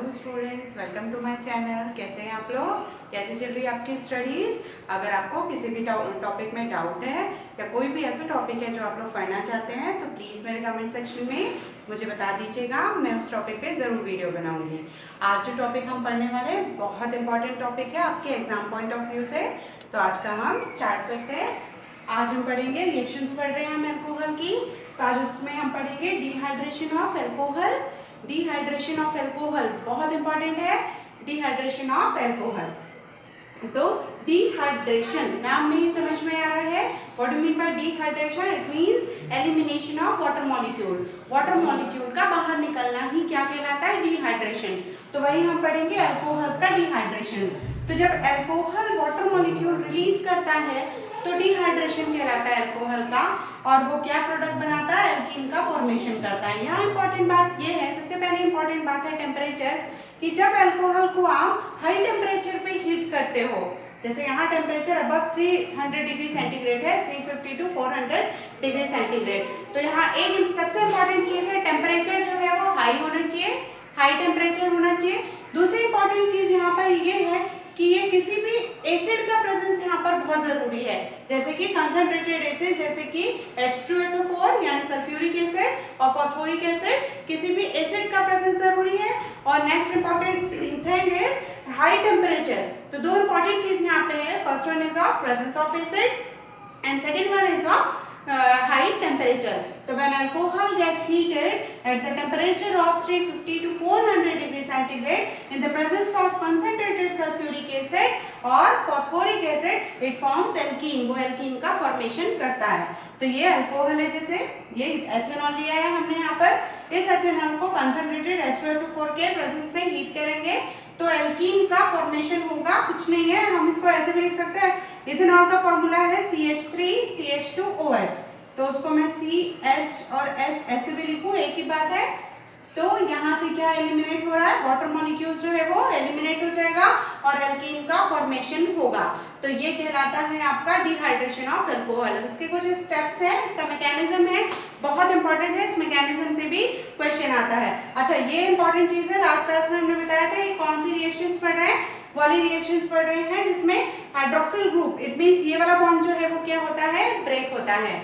Hello students, welcome to my channel. कैसे हैं आप लोग? कैसे चल रही है आपकी स्टडीज़? अगर आपको किसी भी टॉपिक में डाउट है या कोई भी ऐसा टॉपिक है जो आप लोग पढ़ना चाहते हैं तो प्लीज़ मेरे कमेंट सेक्शन में मुझे बता दीजिएगा। मैं उस टॉपिक पे ज़रूर वीडियो बनाऊंगी। आज जो टॉपिक हम पढ़ने वाले हैं बहुत इंपॉर्टेंट टॉपिक है आपके एग्जाम पॉइंट ऑफ व्यू से। तो आज का हम स्टार्ट करते हैं। आज हम पढ़ेंगे रिएक्शंस पढ़ रहे हैं हम एल्कोहल की। तो आज उसमें हम पढ़ेंगे dehydration of alcohol. Dehydration of alcohol बहुत इंपॉर्टेंट है। डिहाइड्रेशन ऑफ एल्कोहल, तो डिहाइड्रेशन नाम में ही समझ में आ रहा है। What do mean by dehydration? It means elimination of water molecule. Water molecule का बाहर निकलना ही क्या कहलाता है? डिहाइड्रेशन। तो वही हम पढ़ेंगे अल्कोहल्स का डिहाइड्रेशन। तो जब अल्कोहल वाटर मॉलिक्यूल रिलीज करता है तो डिहाइड्रेशन कहलाता है अल्कोहल का, और वो क्या प्रोडक्ट बनाता है? एल्कीन का फॉर्मेशन करता है। यहाँ इंपॉर्टेंट बात ये है, सबसे पहले इंपॉर्टेंट बात है टेम्परेचर, कि जब अल्कोहल को आप हाई टेम्परेचर पे हीट करते हो, जैसे यहाँ टेम्परेचर अबव 300 डिग्री सेंटीग्रेड है, 350 टू 400 डिग्री सेंटीग्रेड। तो यहाँ एक सबसे इंपॉर्टेंट चीज है टेम्परेचर जो है वो हाई होना चाहिए, हाई टेम्परेचर होना चाहिए। दूसरी इंपॉर्टेंट चीज यहाँ पर ये है कि ये किसी भी एसिड का प्रेजेंस यहाँ पर बहुत जरूरी है, जैसे कि कंसंट्रेटेड एसिड, जैसे कि H2SO4 यानी सल्फ्यूरिक एसिड और फास्फोरिक एसिड, किसी भी एसिड का प्रेजेंस जरूरी है। और next important thing is high temperature. तो दो इंपॉर्टेंट चीज यहाँ पे है। First one is of presence of acid and second one is of high temperature. So when alcohol get heated at the temperature of 350 to 400 degree centigrade in the presence of concentrated sulfuric acid or phosphoric acid, it forms alkene. वो alkene का formation करता है। तो ये alcohol है, जैसे ये ethanol लिया है हमने यहाँ पर। इस एथेनॉल को कंसंट्रेटेड H2SO4 के प्रेजेंस में हीट करेंगे तो एल्कीन का फॉर्मेशन होगा। कुछ नहीं है, हम इसको ऐसे भी लिख सकते हैं। इथेनॉल का फॉर्मूला है CH3CH2OH, तो उसको मैं CH और H ऐसे भी लिखूं, एक ही बात है। तो यहाँ से क्या एलिमिनेट हो रहा है? वाटर मॉलिक्यूल जो है वो एलिमिनेट हो जाएगा और एल्कीन का फॉर्मेशन होगा। तो ये कहलाता है आपका डिहाइड्रेशन ऑफ एल्कोहल। इसके कुछ स्टेप्स हैं, इसका मैकेनिज्म है, बहुत इंपॉर्टेंट है। इस मैकेनिज्म से भी क्वेश्चन आता है। अच्छा, ये इंपॉर्टेंट चीज है, लास्ट क्लास में हमने बताया था ये कौन सी रिएक्शंस पढ़ रहे हैं? वाली रिएक्शंस पढ़ रहे हैं जिसमें हाइड्रोक्सिल ग्रुप, इट मींस ये वाला बॉन्ड जो है वो क्या होता है? ब्रेक होता है।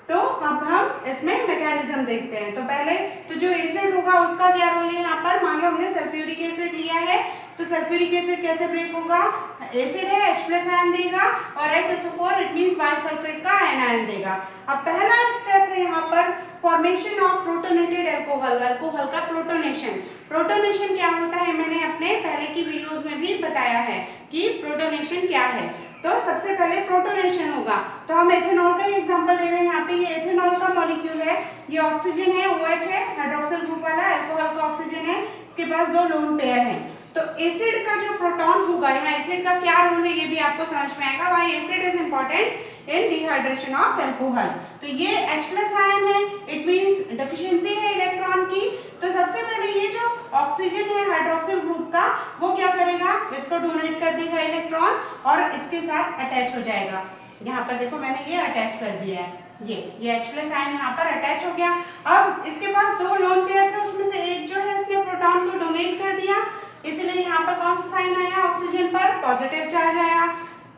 तो अब हम इसमें मैकेनिज्म देखते हैं। तो पहले तो जो एसिड होगा उसका क्या रोल है यहाँ पर? मान लो हमने सल्फ्यूरिक एसिड लिया है, तो सल्फ्यूरिक एसिड कैसे ब्रेक होगा? एसिड है, H+ आयन देगा और HSO4 इट मींस बाइसल्फेट का आयन आयन देगा। अब पहला स्टेप है यहाँ पर formation of protonated alcohol. Alcohol का प्रोटोनेशन। प्रोटोनेशन क्या होता है मैंने अपने पहले की वीडियोस में भी बताया है कि प्रोटोनेशन क्या है। तो सबसे पहले प्रोटोनेशन होगा। तो हम एथेनॉल का एग्जांपल ले रहे हैं यहाँ पे। ये एथेनॉल का मॉलिक्यूल है, ये ऑक्सीजन है, OH है, हाइड्रोक्सिल ग्रुप वाला। अल्कोहल का ऑक्सीजन है, इसके पास दो लोन पेयर हैं। तो एसिड का जो प्रोटॉन होगा, यहाँ एसिड का क्या रोल है ये भी आपको समझ में आएगा। Why acid is important in dehydration of alcohol. तो ये H+ आयन है, इट मींस डेफिशिएंसी है इलेक्ट्रॉन की। तो सबसे पहले ये जो ऑक्सीजन है हाइड्रोक्सिल ग्रुप का, वो क्या करेगा? इसको डोनेट कर देगा इलेक्ट्रॉन और इसके साथ अटैच हो जाएगा। यहाँ पर देखो मैंने ये अटैच कर दिया है, ये H+ आयन यहाँ पर अटैच हो गया। अब इसके पास दो लोन पेयर थे, उसमें से एक जो है इसने प्रोटॉन को डोनेट कर दिया, इसलिए यहाँ पर कौन सा साइन आया? ऑक्सीजन पर पॉजिटिव चार्ज आया।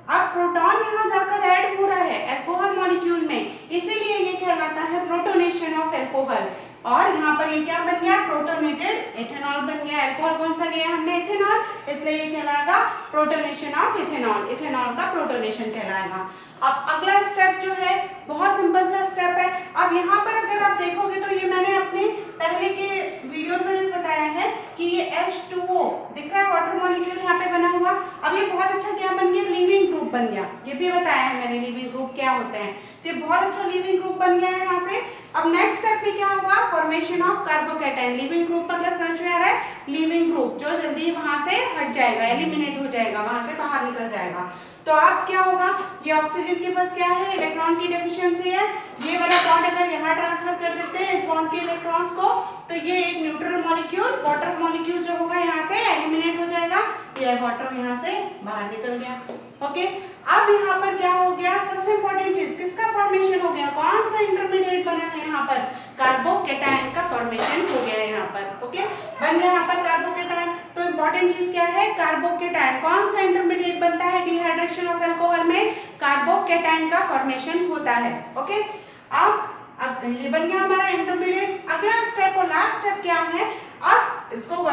अब प्रोटॉन यहाँ जाकर ऐड हो रहा है अल्कोहल मॉलिक्यूल में, इसीलिए ये कहलाता है प्रोटोनेशन ऑफ एल्कोहल। और यहाँ पर ये क्या बन गया? प्रोटोनेटेड इथेनॉल बन गया। अल्कोहल कौन सा लिया हमने? इथेनॉल, इसलिए ये कहलाएगा प्रोटोनेशन ऑफ इथेनॉल। इथेनॉल का प्रोटोनेशन कहलाएगा। अब अगला स्टेप जो है बहुत सिंपल सा स्टेप है। अब यहाँ पर अगर आप देखोगे तो ये मैंने अपने पहले के वीडियोस में भी बताया है कि ये H2O दिख रहा है, वाटर मॉलिक्यूल यहाँ पे बना हुआ। अब ये बहुत अच्छा क्या बन गया? लिविंग ग्रुप बन गया। ये भी बताया है मैंने लिविंग ग्रुप क्या होते हैं। तो ये बहुत अच्छा लिविंग ग्रुप बन गया है यहाँ से। अब नेक्स्ट स्टेप में क्या होगा? Formation of carbocation. Leaving group मतलब समझ में आ रहा है? लिविंग ग्रुप जो जल्दी वहां से हट जाएगा, एलिमिनेट हो जाएगा, वहां से बाहर निकल जाएगा। तो अब क्या होगा? ये ऑक्सीजन के पास क्या है? इलेक्ट्रॉन की डेफिशिएंसी है। ये वाला बॉन्ड अगर यहाँ ट्रांसफर कर देते हैं इस बॉन्ड के इलेक्ट्रॉन्स को, तो ये एक न्यूट्रल मॉलिक्यूल, वाटर मॉलिक्यूल जो होगा यहाँ से एलिमिनेट हो जाएगा। ये वाटर यहाँ से बाहर निकल गया। ओके, अब यहाँ पर क्या हो गया? सबसे इंपॉर्टेंट चीज, किसका फॉर्मेशन हो गया? कौन सा इंटरमीडिएट बना है यहाँ पर? कार्बोकैटायन का फॉर्मेशन हो गया है यहाँ पर। ओके, बन गया यहाँ पर कार्बोकैटायन। इंपॉर्टेंट चीज क्या है, कार्बोकेटायन। कौन सा इंटरमीडिएट बनता है डिहाइड्रेशन ऑफ अल्कोहल में, कार्बोकेटायन का फॉर्मेशन होता है। ओके, अब ये बन गया हमारा इंटरमीडिएट। अगला स्टेप और लास्ट स्टेप क्या है, अब इसको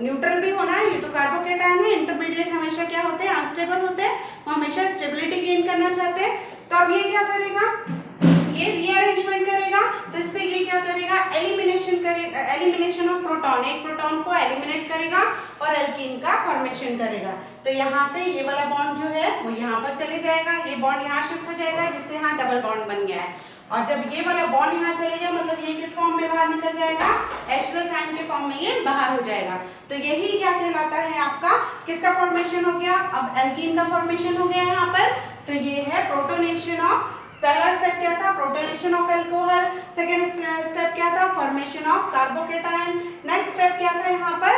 न्यूट्रल भी होना है, ये तो कार्बोकेटायन है। इंटरमीडिएट हमेशा क्या होते हैं, अनस्टेबल होते हैं, वो हमेशा स्टेबिलिटी गेन करना चाहते हैं। तो अब ये क्या करेगा, ये रीअरेंजमेंट करेगा, तो इससे ये क्या करेगा, एलिमिनेशन करेगा, एलिमिनेशन ऑफ प्रोटॉन, एक प्रोटॉन को एलिमिनेट करेगा और एल्कीन का फॉर्मेशन करेगा। तो यहाँ से ये वाला बॉन्ड जो है वो यहाँ पर चले जाएगा, ये बॉन्ड यहाँ शिफ्ट हो जाएगा, जिससे यहाँ डबल बॉन्ड बन गया है। और जब ये वाला बॉन्ड यहाँ चले गया, मतलब ये किस फॉर्म में बाहर निकल जाएगा, H+ आयन के फॉर्म में ये बाहर हो जाएगा। तो यही क्या कहलाता है आपका, किसका फॉर्मेशन हो गया, अब एल्कीन का फॉर्मेशन हो गया यहाँ पर। तो ये है प्रोटोनेशन ऑफ, पहला स्टेप क्या था, protonation of alcohol, second step क्या था, formation of carbocation, next step क्या था यहाँ पर,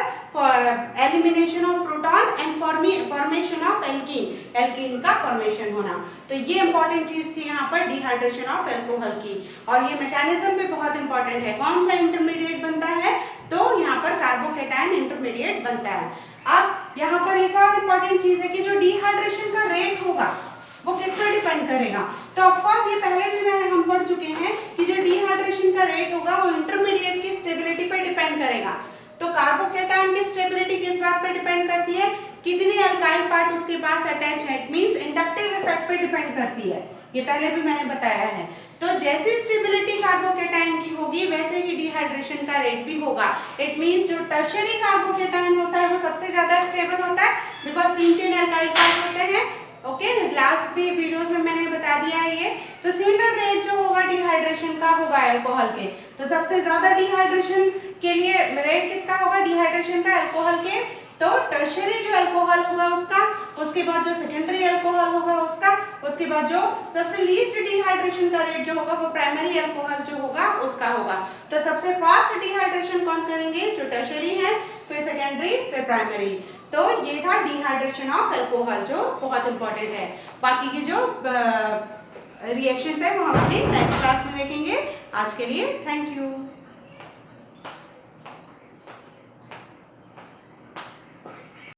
elimination of proton and formation of alkene, alkene का फॉर्मेशन होना। तो ये इंपॉर्टेंट चीज थी यहाँ पर डिहाइड्रेशन ऑफ अल्कोहल की। और ये मैकेनिज्म भी बहुत इंपॉर्टेंट है, कौन सा इंटरमीडिएट बनता है, तो यहाँ पर कार्बोकेटायन इंटरमीडिएट बनता है। अब यहाँ पर एक और इंपॉर्टेंट चीज है कि जो डिहाइड्रेशन का रेट होगा वो किस पर डिपेंड करेगा। तो ऑफकोर्स ये पहले भी हम पढ़ चुके हैं कि जो डिहाइड्रेशन का रेट होगा वो इंटरमीडिएट की स्टेबिलिटी पर डिपेंड करेगा। तो कार्बोकेटायन की स्टेबिलिटी किस बात पे डिपेंड करती है, कितने अल्काइल पार्ट उसके पास अटैच है, इट मींस इंडक्टिव इफेक्ट पे डिपेंड करती है, ये पहले भी मैंने बताया है। तो जैसी स्टेबिलिटी कार्बोकेटायन की होगी वैसे ही डिहाइड्रेशन का रेट भी होगा। इट मींस जो टर्शियरी कार्बोकेटायन होता है वो सबसे ज्यादा स्टेबल होता है, बिकॉज 3 अल्काइल पार्ट होते हैं। ओके, लास्ट भी वीडियोस में मैंने बता दिया है ये। तो सिमिलर रेट जो होगा डिहाइड्रेशन का होगा अल्कोहल के। तो सबसे ज्यादा डिहाइड्रेशन के लिए रेट किसका होगा, डिहाइड्रेशन का, अल्कोहल के। तो टर्शियरी जो अल्कोहल होगा उसका, उसके बाद जो सेकेंडरी अल्कोहल होगा उसका, उसके बाद जो सबसे लीस्ट डिहाइड्रेशन का रेट जो होगा वो प्राइमरी अल्कोहल जो होगा उसका होगा। तो सबसे फास्ट डिहाइड्रेशन कौन करेंगे, जो टर्शियरी है, फिर सेकेंडरी, फिर प्राइमरी। तो ये था डिहाइड्रेशन ऑफ अल्कोहल जो बहुत इंपॉर्टेंट है। बाकी की जो रिएक्शंस है वो हम अपनी नेक्स्ट क्लास में देखेंगे। आज के लिए थैंक यू।